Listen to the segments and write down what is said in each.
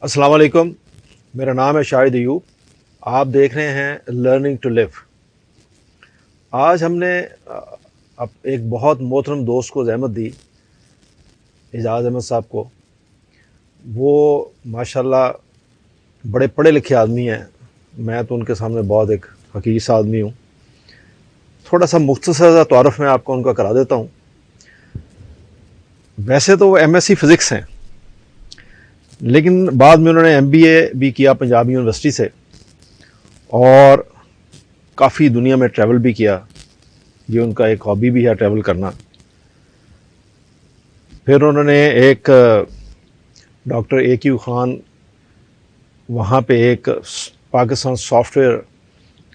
السلام علیکم، میرا نام ہے شاہد ایوب. آپ دیکھ رہے ہیں لرننگ ٹو لیو. آج ہم نے ایک بہت محترم دوست کو زحمت دی، اعجاز احمد صاحب کو. وہ ماشاءاللہ بڑے پڑھے لکھے آدمی ہیں. میں تو ان کے سامنے بہت ایک حقیقی آدمی ہوں. تھوڑا سا مختصر سا تعارف میں آپ کو ان کا کرا دیتا ہوں. ویسے تو وہ ایم ایس سی فزکس ہیں، لیکن بعد میں انہوں نے ایم بی اے بھی کیا پنجاب یونیورسٹی سے، اور کافی دنیا میں ٹریول بھی کیا. یہ ان کا ایک ہابی بھی ہے ٹریول کرنا. پھر انہوں نے ایک ڈاکٹر اے کیو خان، وہاں پہ ایک پاکستان سافٹ ویئر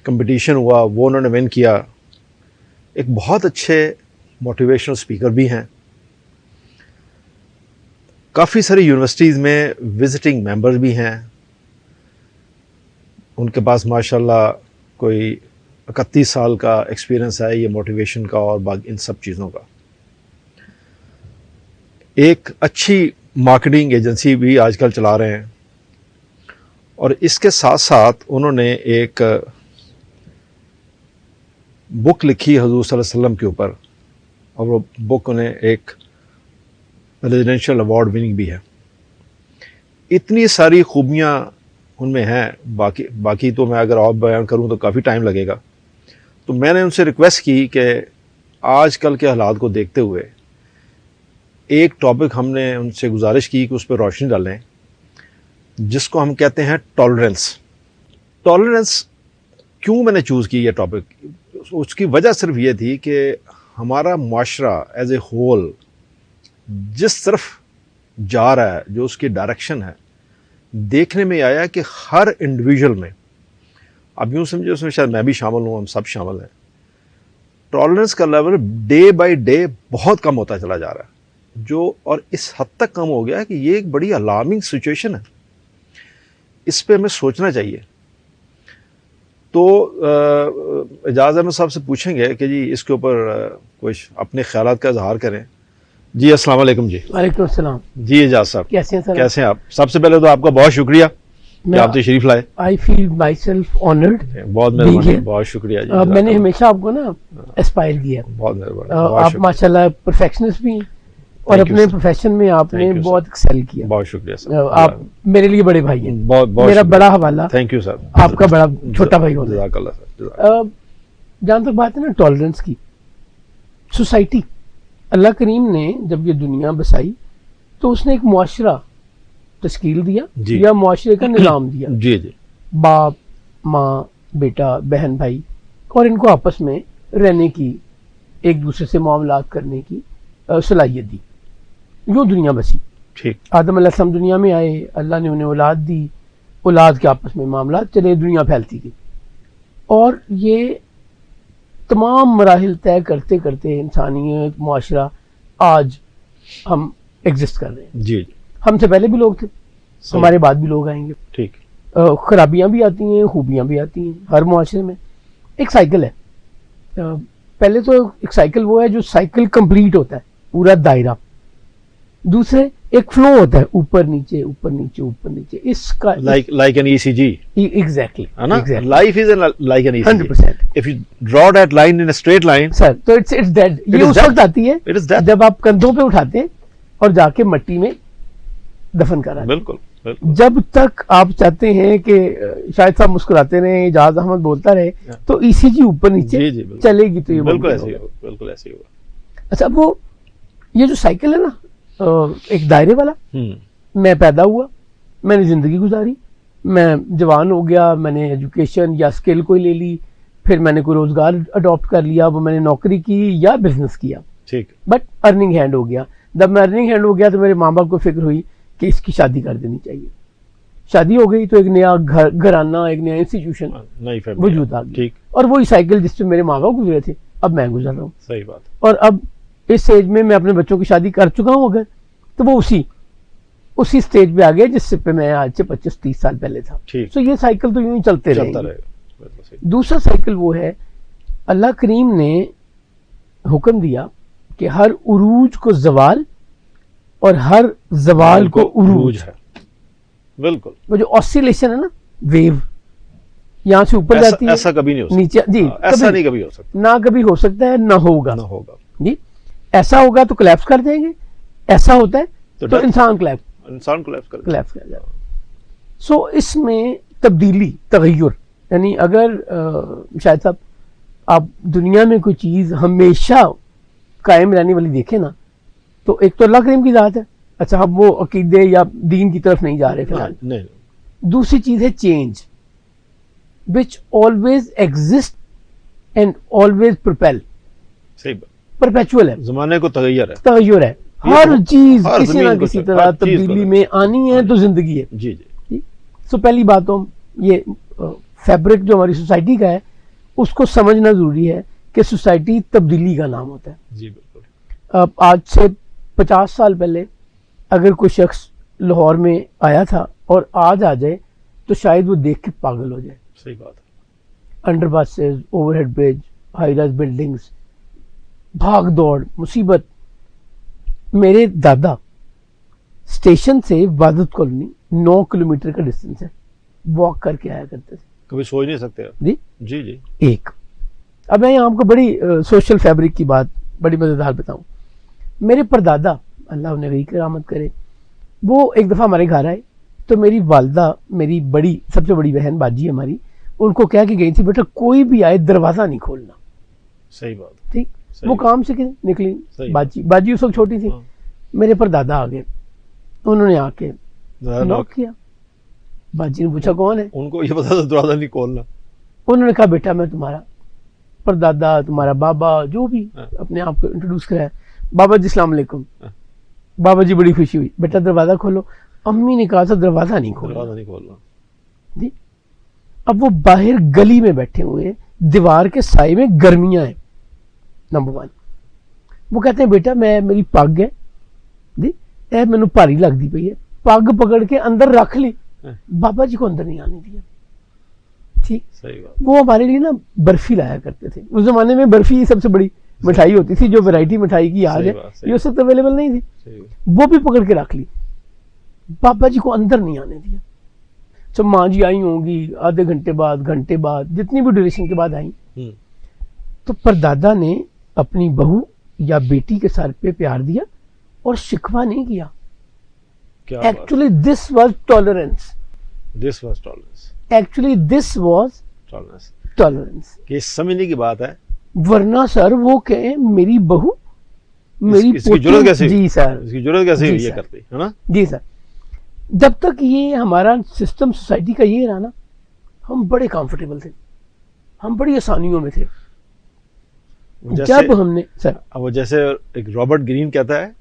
کمپٹیشن ہوا، وہ انہوں نے ون کیا. ایک بہت اچھے موٹیویشنل اسپیکر بھی ہیں. کافی ساری یونیورسٹیز میں وزٹنگ ممبر بھی ہیں. ان کے پاس ماشاءاللہ کوئی 31 سال کا ایکسپیرئنس ہے یہ موٹیویشن کا اور باقی ان سب چیزوں کا. ایک اچھی مارکیٹنگ ایجنسی بھی آج کل چلا رہے ہیں، اور اس کے ساتھ ساتھ انہوں نے ایک بک لکھی حضور صلی اللہ علیہ وسلم کے اوپر، اور وہ بک انہیں ایک ریزیڈینشیل ایوارڈ وننگ بھی ہے. اتنی ساری خوبیاں ان میں ہیں. باقی تو میں اگر اور بیان کروں تو کافی ٹائم لگے گا. تو میں نے ان سے ریکویسٹ کی کہ آج کل کے حالات کو دیکھتے ہوئے ایک ٹاپک ہم نے ان سے گزارش کی کہ اس پہ روشنی ڈالیں، جس کو ہم کہتے ہیں ٹالرنس. ٹالرنس کیوں میں نے چوز کی یہ ٹاپک؟ اس کی وجہ صرف یہ تھی کہ ہمارا معاشرہ ایز اے ہول جس طرف جا رہا ہے، جو اس کی ڈائریکشن ہے، دیکھنے میں آیا کہ ہر انڈیویجول میں، اب یوں سمجھے اس میں شاید میں بھی شامل ہوں، ہم سب شامل ہیں، ٹالرنس کا لیول ڈے بائی ڈے بہت کم ہوتا چلا جا رہا ہے، جو اور اس حد تک کم ہو گیا کہ یہ ایک بڑی الارمنگ سچویشن ہے. اس پہ ہمیں سوچنا چاہیے. تو اعجاز احمد صاحب سے پوچھیں گے کہ جی اس کے اوپر کچھ اپنے خیالات کا اظہار کریں. جی السلام علیکم. جی وعلیکم السلام. جی اعجاز صاحب کیسے ہیں سر؟ کیسے ہیں آپ؟ سب سے پہلے تو آپ کا بہت شکریہ کہ آپ تشریف لائے. آئی فیل مائی سیلف آنرڈ. بہت مہربانی، بہت شکریہ جی. میں نے ہمیشہ آپ کو نا اسپائر کیا. بہت مہربانی. آپ ماشاءاللہ پرفیکشنسٹ بھی ہیں، اور اپنے پروفیشن میں آپ نے بہت ایکسل کیا. بہت شکریہ سر. آپ میرے لیے بڑے بھائی ہیں. بہت میرا بڑا حوالہ تھینک یو سر. آپ کا بڑا چھوٹا بھائی ہونا. جزاک اللہ سر. جہاں تک بات ہے نا ٹالرنس کی، سوسائٹی، اللہ کریم نے جب یہ دنیا بسائی تو اس نے ایک معاشرہ تشکیل دیا یا معاشرے کا نظام دیا. جی جی. باپ، ماں، بیٹا، بہن، بھائی، اور ان کو آپس میں رہنے کی، ایک دوسرے سے معاملات کرنے کی صلاحیت دی. یوں دنیا بسی. ٹھیک. آدم علیہ السلام دنیا میں آئے، اللہ نے انہیں اولاد دی، اولاد کے آپس میں معاملات چلے، دنیا پھیلتی گئی. اور یہ تمام مراحل طے کرتے کرتے انسانیت، معاشرہ، آج ہم ایگزسٹ کر رہے ہیں. جی. ہم سے پہلے بھی لوگ تھے، ہمارے بعد بھی لوگ آئیں گے. ٹھیک. خرابیاں بھی آتی ہیں، خوبیاں بھی آتی ہیں. ہر معاشرے میں ایک سائیکل ہے. پہلے تو ایک سائیکل وہ ہے جو سائیکل کمپلیٹ ہوتا ہے، پورا دائرہ. دوسرے ایک فلو ہوتا ہے، اوپر نیچے اوپر نیچے اوپر نیچے. اس کا like an ECG. Exactly. Life is like an ECG. 100%. If you draw that line in a straight line, سر تو it's dead. یہ اس وقت آتی ہے it is death. جب آپ کندھوں پہ اٹھاتے ہیں اور جا کے مٹی میں دفن کراتے ہیں. بالکل بالکل. جب تک آپ چاہتے ہیں کہ شاید صاحب مسکراتے رہے، اعجاز احمد بولتا رہے، تو ECG اوپر نیچے چلے گی. تو یہ بالکل ایسے ہی ہوگا. بالکل ایسے ہی ہوگا. اچھا، اب وہ یہ جو سائیکل ہے نا، ایک دائرے والا، میں پیدا ہوا، میں نے زندگی گزاری، میں جوان ہو گیا، میں نے ایجوکیشن یا اسکل کوئی لے لی، پھر میں نے کوئی روزگار اڈاپٹ کر لیا، وہ میں نے نوکری کی یا بزنس کیا. ٹھیک. بٹ ارننگ ہینڈ ہو گیا. جب میں ارننگ ہینڈ ہو گیا تو میرے ماں باپ کو فکر ہوئی کہ اس کی شادی کر دینی چاہیے. شادی ہو گئی تو ایک نیا گھرانہ، ایک نیا انسٹیٹیوشن وجود آ گئی. اور وہی سائیکل جس پہ میرے ماں باپ گزرے تھے اب میں گزر رہا ہوں. صحیح بات. اور اب اس ایج میں اپنے بچوں کی شادی کر چکا ہوں اگر، تو وہ اسی سٹیج پہ آ گیا جس سے پہ میں آج سے 25-30 سال پہلے تھا. ٹھیک. یہ سائیکل تو یوں ہی چلتے رہے گا. صحیح. دوسرا سائیکل وہ ہے، اللہ کریم نے حکم دیا کہ ہر عروج کو زوال اور ہر زوال کو عروج ہے. بالکل وہ جو آسیلیشن ہے نا ویو یہاں سے اوپر جاتی ہے ایسا کبھی نہیں ہو سکتا نیچے جی ایسا نہیں کبھی ہو سکتا نہ کبھی ہو سکتا ہے نہ ہوگا جی ایسا ہوگا تو کلیپس کر جائیں گے ایسا ہوتا ہے تو انسان انسان کولیپس کر جائے گا سو اس میں تبدیلی تغیر یعنی اگر شاید صاحب آپ دنیا میں کوئی چیز ہمیشہ قائم رہنے والی دیکھیں نا تو ایک تو اللہ کریم کی ذات ہے اچھا اب وہ عقیدے یا دین کی طرف نہیں جا رہے فی الحال دوسری چیز ہے change which always exist and always پرپیل پرپیچول ہے زمانے کو تغیر ہے ہر چیز کسی نہ کسی طرح تبدیلی میں آنی ہے تو زندگی ہے جی جی سو پہلی بات تو یہ فیبرک جو ہماری سوسائٹی کا ہے اس کو سمجھنا ضروری ہے کہ سوسائٹی تبدیلی کا نام ہوتا ہے جی بالکل آج سے 50 سال پہلے اگر کوئی شخص لاہور میں آیا تھا اور آج آ جائے تو شاید وہ دیکھ کے پاگل ہو جائے صحیح بات ہے انڈر پاسز اوور ہیڈ برج ہائی رائز بلڈنگز بھاگ دوڑ مصیبت میرے دادا اسٹیشن سے عبادت کالونی 9 کلومیٹر کا ڈسٹینس ہے واک کر کے آیا کرتے تھے کبھی سوچ نہیں سکتے جی جی جی ایک اب میں آپ کو بڑی سوشل فیبرک کی بات بڑی مزیدار بتاؤں میرے پردادا اللہ انہیں وہی کرامت کرے وہ ایک دفعہ ہمارے گھر آئے تو میری والدہ میری بڑی سب سے بڑی بہن باجی ہماری ان کو کہہ کے گئی تھی بیٹا کوئی بھی آئے دروازہ نہیں کھولنا صحیح بات ٹھیک وہ کام سے نکلی باجی اس وقت چھوٹی تھی میرے پردادا آ گئے انہوں نے آ کے نوک کیا باجی نے پوچھا کون ہے ان کو یہ پتا تھا دروازہ نہیں کھولنا انہوں نے کہا بیٹا میں تمہارا پردادا تمہارا بابا جو بھی اپنے آپ کو انٹروڈیوس کرایا بابا جی السلام علیکم بابا جی بڑی خوشی ہوئی بیٹا دروازہ کھولو امی نے کہا تھا دروازہ نہیں کھولنا جی اب وہ باہر گلی میں بیٹھے ہوئے دیوار کے سائے میں گرمیاں ہیں نمبر 1 وہ کہتے ہیں بیٹا میں میری پگ ہے جی اے مینو بھاری لگتی پئی ہے پگ پکڑ کے اندر رکھ لی بابا جی کو اندر نہیں آنے دیا ٹھیک وہ ہمارے لیے نا برفی لایا کرتے تھے اس زمانے میں برفی سب سے بڑی مٹھائی ہوتی تھی جو ویرائٹی مٹھائی کی آج ہے یہ اس وقت اویلیبل نہیں تھی وہ بھی پکڑ کے رکھ لی بابا جی کو اندر نہیں آنے دیا جب ماں جی آئی ہوں گی آدھے گھنٹے بعد جتنی بھی ڈیوریشن کے بعد آئیں تو پردادا نے اپنی بہو یا بیٹی کے سر پہ پیار دیا اور شکوہ نہیں کیا ایکچولی دس واز ٹالرنس یہ سمجھنے کی بات ہے ورنہ سر وہ کہیں میری بہو میری ضرورت کیسے جی سر اس کی ضرورت کیسے یہ کرتی ہے نا جی سر جب تک یہ ہمارا سسٹم سوسائٹی کا یہ رہا نا ہم بڑے کمفرٹیبل تھے ہم بڑی آسانیوں میں تھے جب ہم نے سر وہ جیسے ایک رابرٹ گرین کہتا ہے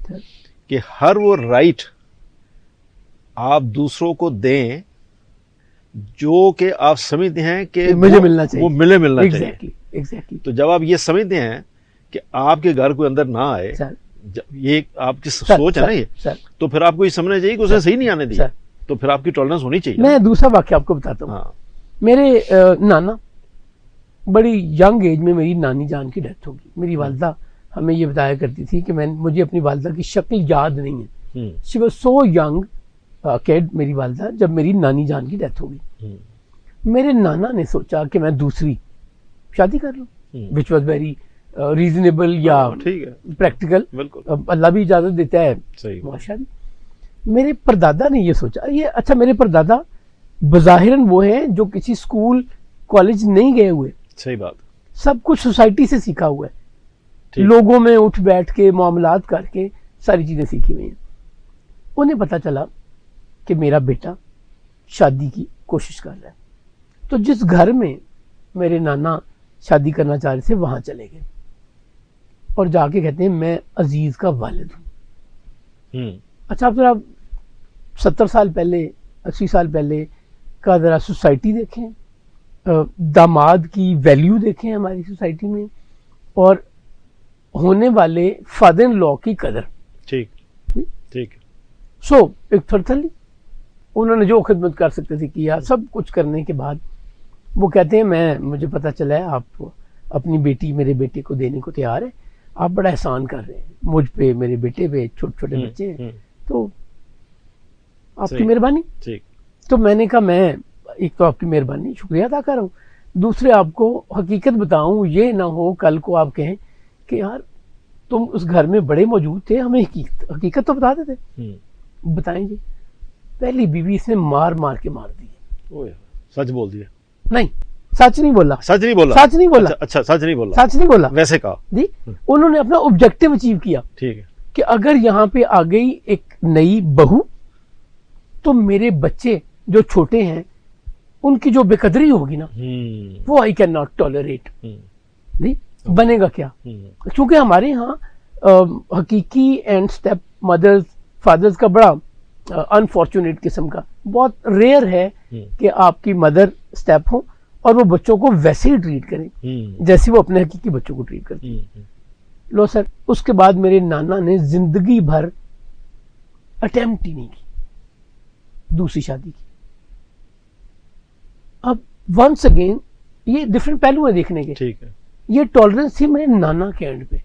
کہ ہر وہ رائٹ آپ دوسروں کو دیں جو کہ آپ سمجھتے ہیں کہ مجھے ملنا چاہیے وہ ملنا چاہیے تو جب آپ یہ سمجھتے ہیں کہ آپ کے گھر کوئی اندر نہ آئے یہ آپ کی سوچ ہے نا یہ تو پھر آپ کو یہ سمجھنا چاہیے کہ اسے صحیح نہیں آنے دیا تو پھر آپ کی ٹالرنس ہونی چاہیے میں دوسرا واقعہ آپ کو بتاتا ہوں میرے نانا بڑی ینگ ایج میں میری نانی جان کی ڈیتھ ہوگی میری والدہ ہمیں یہ بتایا کرتی تھی کہ مجھے اپنی والدہ کی شکل یاد نہیں ہے شی واز سو ینگ کیڈ میری والدہ جب میری نانی جان کی ڈیتھ ہوگی میرے نانا نے سوچا کہ میں دوسری شادی کر لوں وچ واز ویری ریزنیبل یا پریکٹیکل اللہ بھی اجازت دیتا ہے معاشرہ میرے پردادا نے یہ سوچا یہ اچھا میرے پردادا بظاہراً وہ ہیں جو کسی اسکول کالج نہیں گئے ہوئے صحیح بات سب کچھ سوسائٹی سے سیکھا ہوا ہے لوگوں میں اٹھ بیٹھ کے معاملات کر کے ساری چیزیں سیکھی ہوئی ہیں انہیں پتا چلا کہ میرا بیٹا شادی کی کوشش کر رہا ہے تو جس گھر میں میرے نانا شادی کرنا چاہ رہے تھے وہاں چلے گئے اور جا کے کہتے ہیں میں عزیز کا والد ہوں اچھا آپ ذرا 70 سال پہلے 80 سال پہلے کا ذرا سوسائٹی دیکھیں داماد کی ویلیو دیکھیں ہماری سوسائٹی میں اور ہونے والے فادر ان لا کی قدر ٹھیک سو ایک تھرتھلی انہوں نے جو خدمت کر سکتے تھے کیا سب کچھ کرنے کے بعد وہ کہتے ہیں مجھے پتا چلا ہے آپ اپنی بیٹی میرے بیٹے کو دینے کو تیار ہے آپ بڑا احسان کر رہے ہیں مجھ پہ میرے بیٹے پہ چھوٹے چھوٹے بچے ہیں تو آپ کی مہربانی تو میں نے کہا میں ایک تو آپ کی مہربانی شکریہ ادا کر رہا ہوں, دوسرے آپ کو حقیقت بتاؤں, یہ نہ ہو کل کو آپ کہیں کہ یار تم اس گھر میں بڑے موجود تھے, ہمیں حقیقت تو بتا دیتے. بتائیں جی, پہلی بیوی اس نے مار مار کے مار دی. سچ بول دیا؟ نہیں, سچ نہیں بولا. سچ نہیں بولا؟ سچ نہیں بولا. اچھا, سچ نہیں بولا, سچ نہیں بولا. ویسے کہا جی, انہوں نے اپنا آبجیکٹو اچیو کیا. ٹھیک ہے. کہ اگر یہاں پہ آ گئی ایک نئی بہو تو میرے بچے جو چھوٹے ہیں ان کی جو بے قدری ہوگی نا وہ آئی کین ناٹ ٹالریٹ. جی, بنے گا کیا؟ کیونکہ ہمارے ہاں حقیقی اینڈ اسٹیپ مدرز فادرز کا بڑا انفارچونیٹ قسم کا بہت ریئر ہے کہ آپ کی مدر اسٹیپ ہوں اور وہ بچوں کو ویسے ہی ٹریٹ کریں جیسے وہ اپنے حقیقی بچوں کو ٹریٹ کرتی ہیں. لو سر, اس کے بعد میرے نانا نے زندگی بھر اٹیمپٹ ہی نہیں کی دوسری شادی کی. اب ونس اگین یہ ڈفرینٹ پہلو ہیں دیکھنے کے. ٹھیک ہے. یہ ٹالرنس تھی میرے نانا کے اینڈ پہ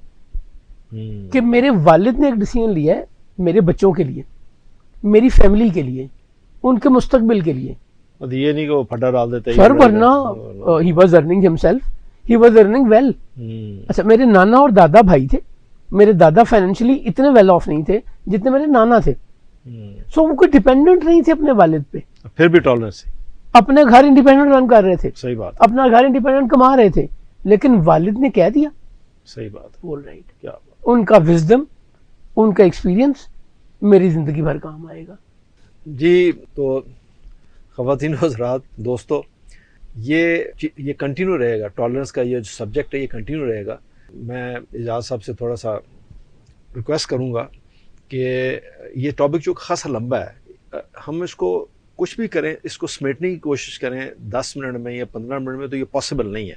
کہ میرے والد نے ایک ڈیسیژن لیا ہے میرے بچوں کے لیے, میری فیملی کے لیے, ان کے مستقبل کے لیے. یہ نہیں کہ وہ پھٹا ڈال دیتے سر, ورنہ ہی was earning himself, he was earning well. اچھا, میرے نانا اور دادا بھائی تھے. میرے دادا فائنینشلی اتنے ویل آف نہیں تھے جتنے میرے نانا تھے. سو وہ کوئی ڈیپینڈنٹ نہیں تھے اپنے والد پہ. پھر بھی ٹالرنس, اپنے گھر انڈیپینڈنٹ رن کر رہے تھے. صحیح بات. اپنا گھر انڈیپینڈنٹ کما رہے تھے, لیکن والد نے کہہ دیا. صحیح بات. بول رائٹ. کیا ان کا وزڈم, ان کا ایکسپیرینس میری زندگی بھر کام آئے گا. جی, تو خواتین و حضرات, دوستو, یہ کنٹینیو رہے گا. ٹالرنس کا یہ جو سبجیکٹ ہے یہ کنٹینیو رہے گا. میں اعجاز صاحب سے تھوڑا سا ریکویسٹ کروں گا کہ یہ ٹاپک جو خاصا لمبا ہے, ہم اس کو کچھ بھی کریں, اس کو سمیٹنے کی کوشش کریں 10 منٹ میں یا 15 منٹ میں, تو یہ پاسبل نہیں ہے.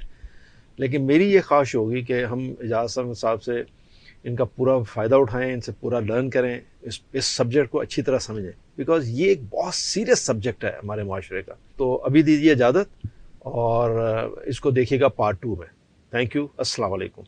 لیکن میری یہ خواہش ہوگی کہ ہم اعجاز صاحب سے ان کا پورا فائدہ اٹھائیں, ان سے پورا لرن کریں, اس سبجیکٹ کو اچھی طرح سمجھیں, بیکاز یہ ایک بہت سیریس سبجیکٹ ہے ہمارے معاشرے کا. تو ابھی دیجیے اجازت اور اس کو دیکھیے گا پارٹ 2 میں. Thank you. السلام علیکم.